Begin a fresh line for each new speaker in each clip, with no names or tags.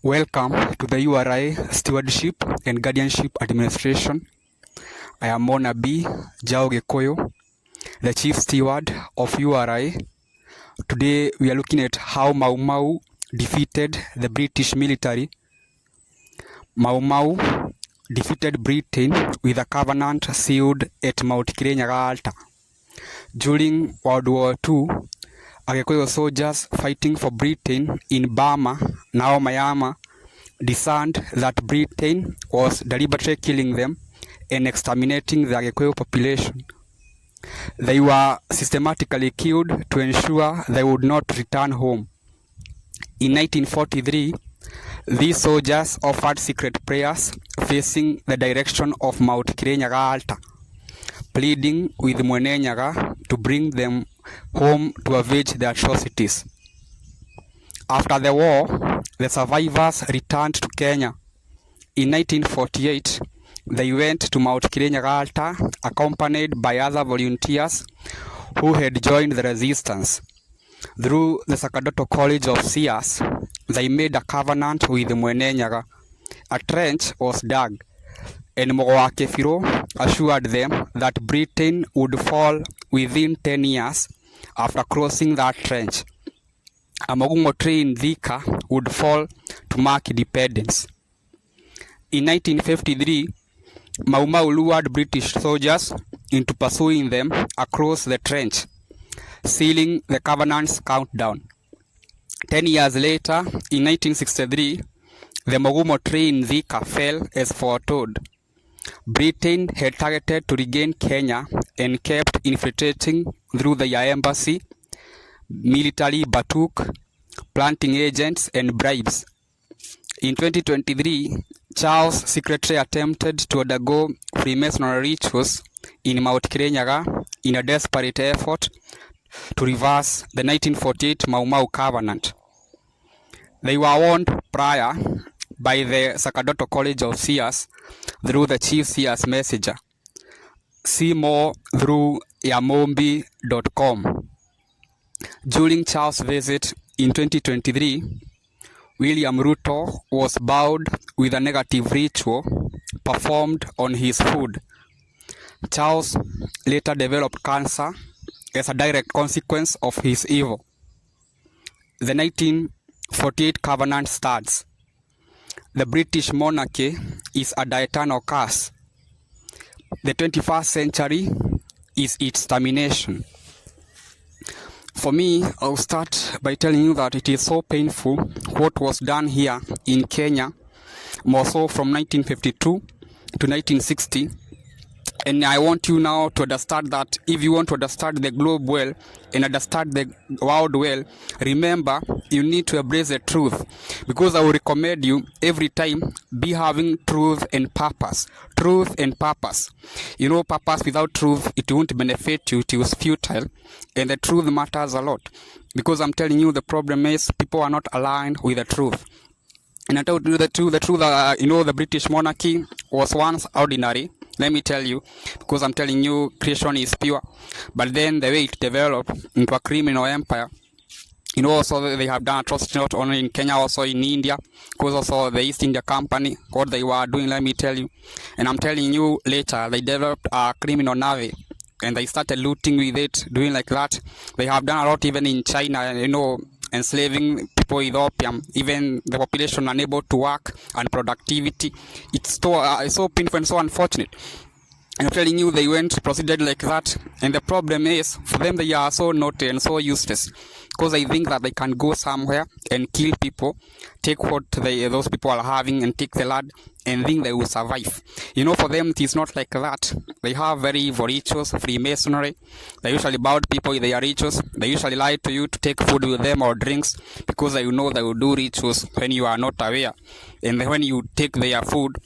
Welcome to the URI Stewardship and Guardianship Administration. I am Mona B. AGikuyu, the Chief Steward of URI. Today we are looking at how Mau Mau defeated the British military. Mau Mau defeated Britain with a covenant sealed at Mount Kirinyaga Altar. During World War II, Agikuyu soldiers fighting for Britain in Burma, now Myanmar, discerned that Britain was deliberately killing them and exterminating the Agikuyu population. They were systematically killed to ensure they would not return home. In 1943, these soldiers offered secret prayers facing the direction of Mount Kirinyaga Altar, pleading with Mwenenyaga to bring them home to avenge the atrocities. After the war, the survivors returned to Kenya. In 1948, they went to Mount Kirinyaga Altar accompanied by other volunteers who had joined the resistance. Through the Sacerdotal College of Seers, they made a covenant with Mwenenyaga. A trench was dug, and Mugo Kibiru assured them that Britain would fall within 10 years after crossing that trench. A Mugumo tree in Thika would fall to mark independence. In 1953, Mau Mau lured British soldiers into pursuing them across the trench, sealing the covenant's countdown. 10 years later, in 1963, the Mugumo tree in Thika fell as foretold. Britain had targeted to regain Kenya and kept infiltrating through the embassy, military batuk, planting agents and bribes. In 2023, Charles secretly attempted to undergo Freemasonry rituals in Mount Kirinyaga in a desperate effort to reverse the 1948 Mau Mau Covenant. They were warned prior by the Sacerdotal College of Seers through the Chief Seers Messenger. See more through yamombi.com. During Charles' visit in 2023, William Ruto was bowed with a negative ritual performed on his food. Charles later developed cancer as a direct consequence of his evil. The 1948 Covenant starts. The British monarchy is a dieternal curse. The 21st century is its termination. For me, I'll start by telling you that it is so painful what was done here in Kenya, more so from 1952 to 1960. And I want you now to understand that if you want to understand the globe well and understand the world well, remember you need to embrace the truth. Because I will recommend you every time be having truth and purpose. Truth and purpose. You know, purpose without truth, it won't benefit you. It is futile. And the truth matters a lot. Because I'm telling you, the problem is people are not aligned with the truth. And I told you the truth, the British monarchy was once ordinary. Let me tell you, because I'm telling you, creation is pure. But then the way it developed into a criminal empire, also they have done atrocities not only in Kenya, also in India, because also the East India Company, what they were doing, let me tell you. And I'm telling you, later they developed a criminal navy, and they started looting with it, doing like that. They have done a lot even in China, enslaving people with opium, even the population unable to work and productivity. It's so painful and so unfortunate. And I'm telling you, they proceeded like that. And the problem is, for them, they are so naughty and so useless. Because they think that they can go somewhere and kill people, take what those people are having and take the land, and think they will survive. For them, it is not like that. They have very evil rituals, Freemasonry. They usually bow people with their rituals. They usually lie to you to take food with them or drinks, because they know they will do rituals when you are not aware. And when you take their food,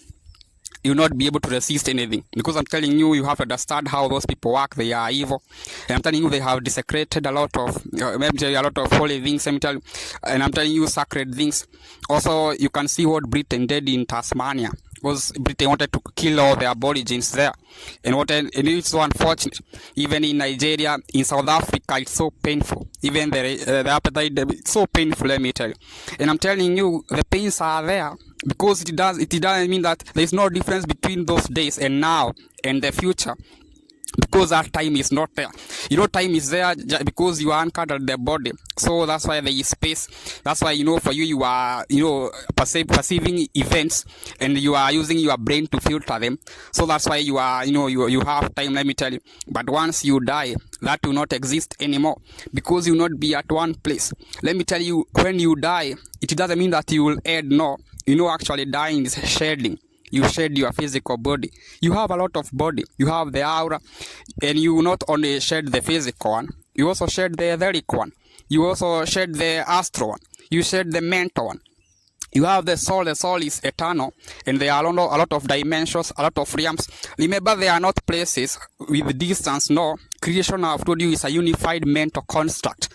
you will not be able to resist anything. Because I'm telling you, you have to understand how those people work. They are evil. And I'm telling you, they have desecrated a lot of holy things. And I'm telling you, sacred things. Also, you can see what Britain did in Tasmania. because Britain wanted to kill all the aborigines there, and it's so unfortunate. Even in Nigeria, in South Africa, it's so painful. Even the appetite, it's so painful, let me tell you. And I'm telling you, the pains are there, because it doesn't mean that there's no difference between those days and now and the future, because that time is not there. Time is there because you are uncovered the body. So that's why there is space. That's why, for you are, perceiving events, and you are using your brain to filter them. So that's why you are, you have time, let me tell you. But once you die, that will not exist anymore, because you will not be at one place. Let me tell you, when you die, it doesn't mean that you will end. No, actually dying is shedding. You shed your physical body. You have a lot of body. You have the aura, and you not only shed the physical one, you also shed the etheric one. You also shed the astral one. You shed the mental one. You have the soul. The soul is eternal, and there are a lot of dimensions, a lot of realms. Remember, they are not places with distance. No, creation, I've told you, is a unified mental construct.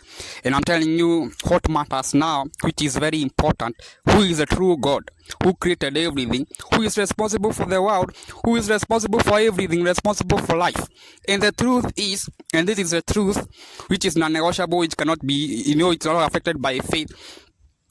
And I'm telling you what matters now, which is very important. Who is the true God? Who created everything? Who is responsible for the world? Who is responsible for everything? Responsible for life. And the truth is, and this is the truth, which is non-negotiable, which cannot be, it's not affected by faith.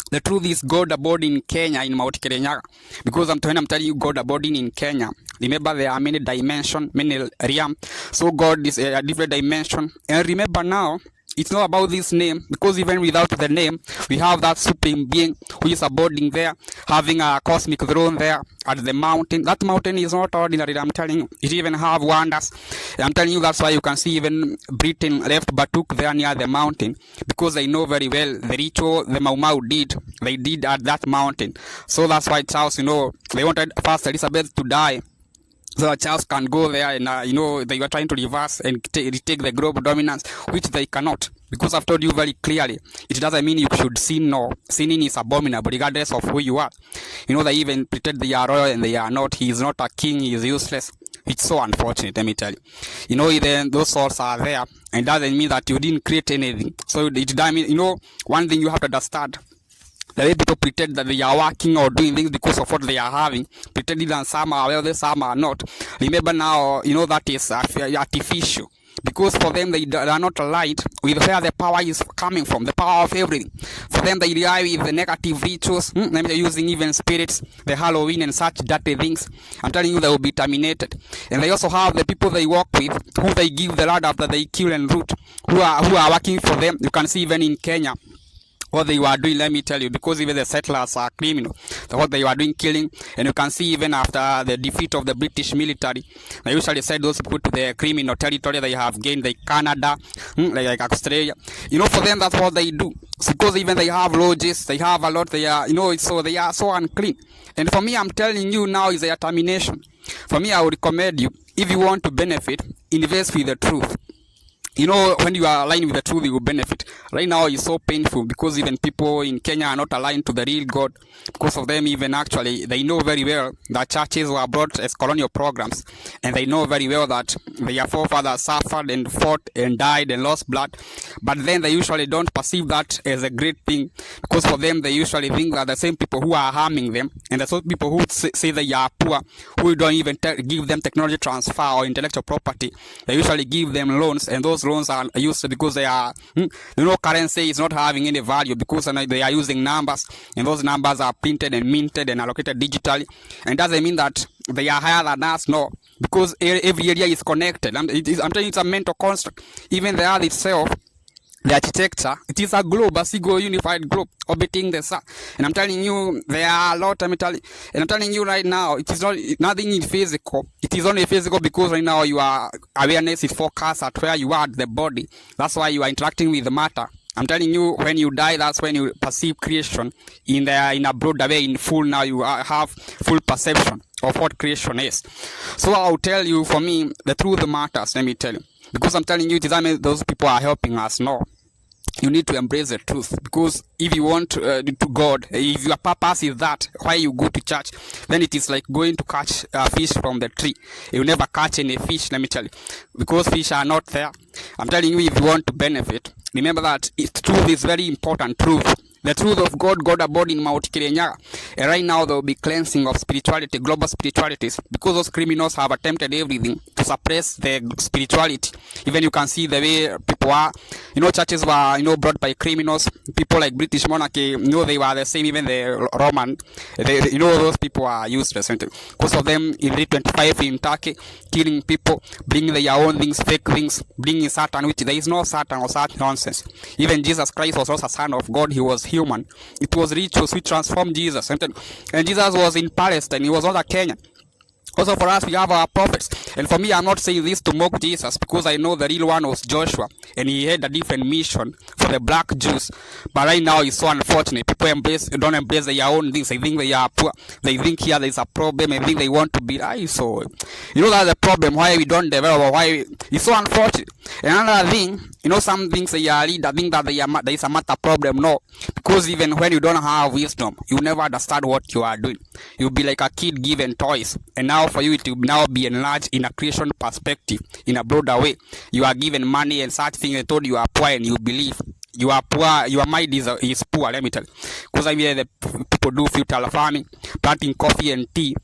The truth is, God abode in Kenya, in Mount Kirinyaga. Because I'm telling you, God abode in Kenya. Remember, there are many dimensions, many realms. So God is a different dimension. And remember now, it's not about this name, because even without the name, we have that supreme being who is abiding there, having a cosmic throne there at the mountain. That mountain is not ordinary, I'm telling you. It even have wonders. I'm telling you, that's why you can see even Britain left Batuk there near the mountain, because they know very well the ritual the Mau Mau did, they did at that mountain. So that's why Charles, they wanted first Elizabeth to die, so Charles can go there, and they were trying to reverse and retake the global dominance, which they cannot, because I've told you very clearly, it doesn't mean you should sin. No, sinning is abominable regardless of who you are. They even pretend they are royal and they are not. He is not a king, he is useless. It's so unfortunate, let me tell you. Even those souls are there, and doesn't mean that you didn't create anything. So it doesn't mean, one thing you have to understand. The way people pretend that they are working or doing things because of what they are having, pretending that some are well, some are not. Remember now, that is artificial. Because for them, they are not aligned with where the power is coming from, the power of everything. For them, they rely with the negative rituals, they're using even spirits, the Halloween and such dirty things. I'm telling you, they will be terminated. And they also have the people they work with, who they give the land after they kill and root, who are working for them. You can see even in Kenya what they were doing, let me tell you, because even the settlers are criminal. What they were doing, killing. And you can see even after the defeat of the British military, they usually send those people to the criminal territory they have gained, like Canada, like Australia. For them, that's what they do. Because even they have lodges, they have a lot, they are, so they are so unclean. And for me, I'm telling you now, is a termination. For me, I would recommend you, if you want to benefit, invest with the truth. When you are aligned with the truth, you will benefit. Right now, it's so painful, because even people in Kenya are not aligned to the real God. Because of them, even actually, they know very well that churches were brought as colonial programs. And they know very well that their forefathers suffered and fought and died and lost blood. But then they usually don't perceive that as a great thing. Because for them, they usually think that the same people who are harming them, and the same people who say they are poor, who don't even give them technology transfer or intellectual property, they usually give them loans, and those loans are used because they are, currency is not having any value, because they are using numbers, and those numbers are printed and minted and allocated digitally. And doesn't mean that they are higher than us, no, because every area is connected. I'm telling you, it's a mental construct. Even the earth itself, the architecture, it is a globe, a single unified globe orbiting the sun. And I'm telling you, there are a lot, and I'm telling you right now, it is not nothing in physical. It is only physical because right now your awareness is focused at where you are at the body. That's why you are interacting with the matter. I'm telling you, when you die, that's when you perceive creation in a broader way, in full. Now you have full perception of what creation is. So I'll tell you, for me, the truth matters, let me tell you. Because I'm telling you, it doesn't mean those people are helping us, no. You need to embrace the truth, because if you want to God, if your purpose is that, why you go to church, then it is like going to catch a fish from the tree. You will never catch any fish, let me tell you, because fish are not there. I'm telling you, if you want to benefit, remember that truth is very important. Truth, The truth of God got abode in Mount Kirinyaga. And right now there will be cleansing of spirituality, global spiritualities, because those criminals have attempted everything to suppress the spirituality. Even you can see the way people are, churches were, brought by criminals. People like British monarchy, they were the same, even the Roman, those people are useless. Because of them, in 325 in Turkey, killing people, bringing their own things, fake things, bringing Satan, which there is no Satan or such nonsense. Even Jesus Christ was also a son of God. He was human. It was rituals which transformed Jesus. And Jesus was in Palestine. He was not a Kenyan. Also for us, we have our prophets. And for me, I'm not saying this to mock Jesus, because I know the real one was Joshua, and he had a different mission for the black Jews. But right now, it's so unfortunate. People don't embrace their own things. They think they are poor. They think here there's a problem. They think they want to be right. So, that's the problem, why we don't develop, or why it's so unfortunate. And another thing, some things they are lead, I think that there is a matter problem. No, because even when you don't have wisdom, you never understand what you are doing. You'll be like a kid given toys, and now for you to now be enlarged in a creation perspective, in a broader way. You are given money and such things. They told you are poor, and you believe you are poor. Your mind is poor. Let me tell you, because the people do futile farming, planting coffee and tea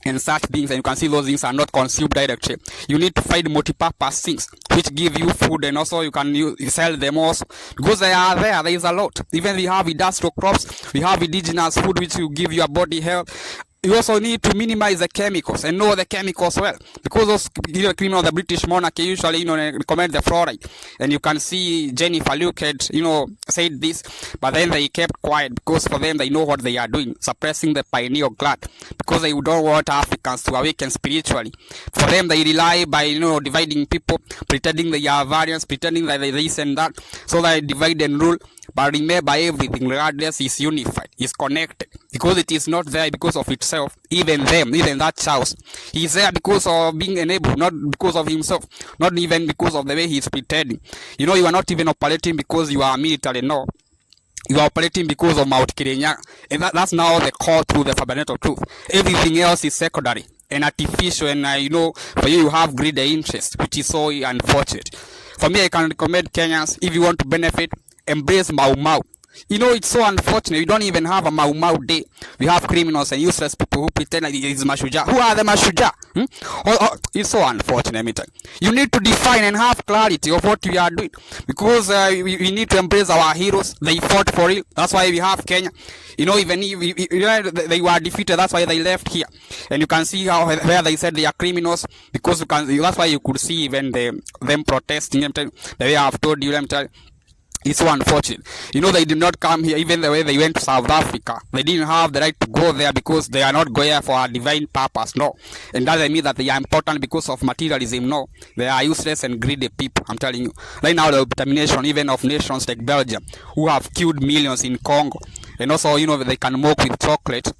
and such things, and you can see those things are not consumed directly. You need to find multi-purpose things which give you food, and also you can sell them also, because they are there. There is a lot. Even we have industrial crops, we have indigenous food which will give your body health. You also need to minimize the chemicals and know the chemicals well, because those criminals, the British monarchy usually recommend the fluoride, and you can see Jennifer Luke had said this, but then they kept quiet, because for them they know what they are doing, suppressing the pineal gland, because they don't want Africans to awaken spiritually. For them they rely by dividing people, pretending they are variants, pretending that they this and that, so they divide and rule. But remember, everything regardless is unified, is connected, because it is not there because of itself. Even that Charles, he's there because of being enabled, not because of himself, not even because of the way he's pretending. You are not even operating because you are military, no. You are operating because of Mount Kirinyaga, and that's now the core truth, the fundamental truth. Everything else is secondary and artificial, and for you have greater interest, which is so unfortunate. For me, I can recommend Kenyans, if you want to benefit, embrace Mau Mau. It's so unfortunate. We don't even have a Mau Mau day. We have criminals and useless people who pretend like it's Mashuja. Who are the Mashuja? It's so unfortunate. You need to define and have clarity of what we are doing, because we need to embrace our heroes. They fought for it. That's why we have Kenya. Even if they were defeated, that's why they left here. And you can see where they said they are criminals, because that's why you could see even them protesting. The way I have told you, let me tell you. It's so unfortunate. They did not come here, even the way they went to South Africa. They didn't have the right to go there, because they are not going there for a divine purpose, no. And doesn't mean that they are important because of materialism, no. They are useless and greedy people, I'm telling you. Right now, the determination even of nations like Belgium, who have killed millions in Congo. And also, they can mock with chocolate.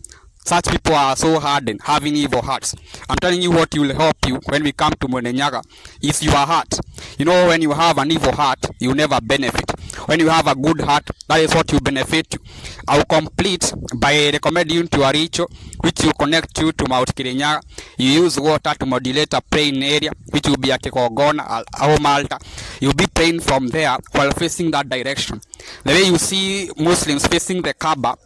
Such people are so hardened, having evil hearts. I'm telling you, what will help you when we come to Mwenenyaga is your heart. When you have an evil heart, you never benefit. When you have a good heart, that is what you benefit you. I will complete by recommending you to a ritual which will connect you to Mount Kirinyaga. You use water to modulate a praying area, which will be a kekogona, a home altar. You'll be praying from there while facing that direction. The way you see Muslims facing the Kaaba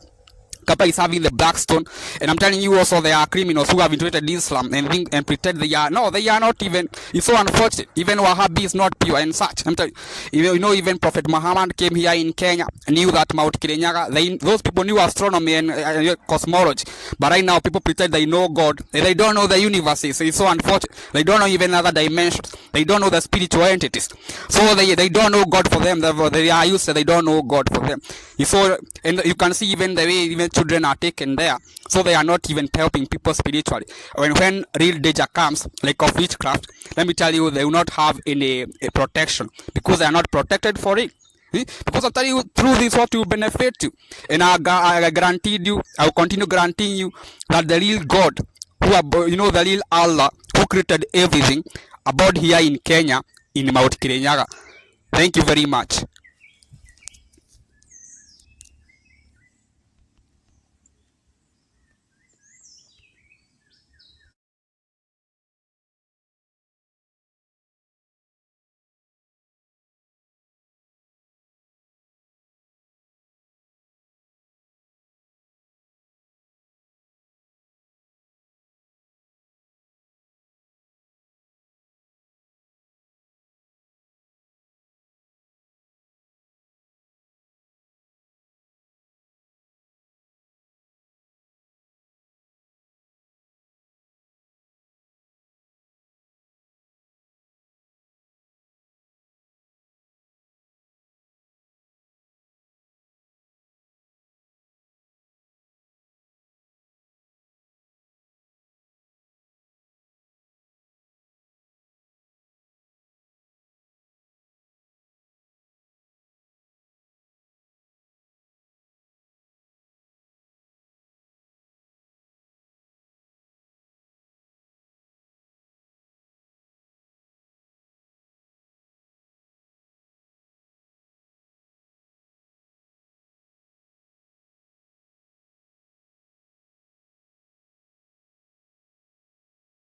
is having the black stone, and I'm telling you also there are criminals who have integrated Islam and pretend they are. No, they are not even. It's so unfortunate. Even Wahhabi is not pure and such. I'm telling you, even Prophet Muhammad came here in Kenya, knew that Mount Kirinyaga. Those people knew astronomy and cosmology, but right now people pretend they know God. They don't know the universes. It's so unfortunate. They don't know even other dimensions. They don't know the spiritual entities. So they don't know God for them. They are used to. They don't know God for them. So, and you can see even the way even children are taken there, so they are not even helping people spiritually. When real danger comes, like of witchcraft, let me tell you, they will not have any protection, because they are not protected for it. Because I tell you, through this what will benefit you, and I guaranteed you, I will continue guaranteeing you that the real God, the real Allah who created everything, abode here in Kenya, in Mount Kirinyaga. Thank you very much.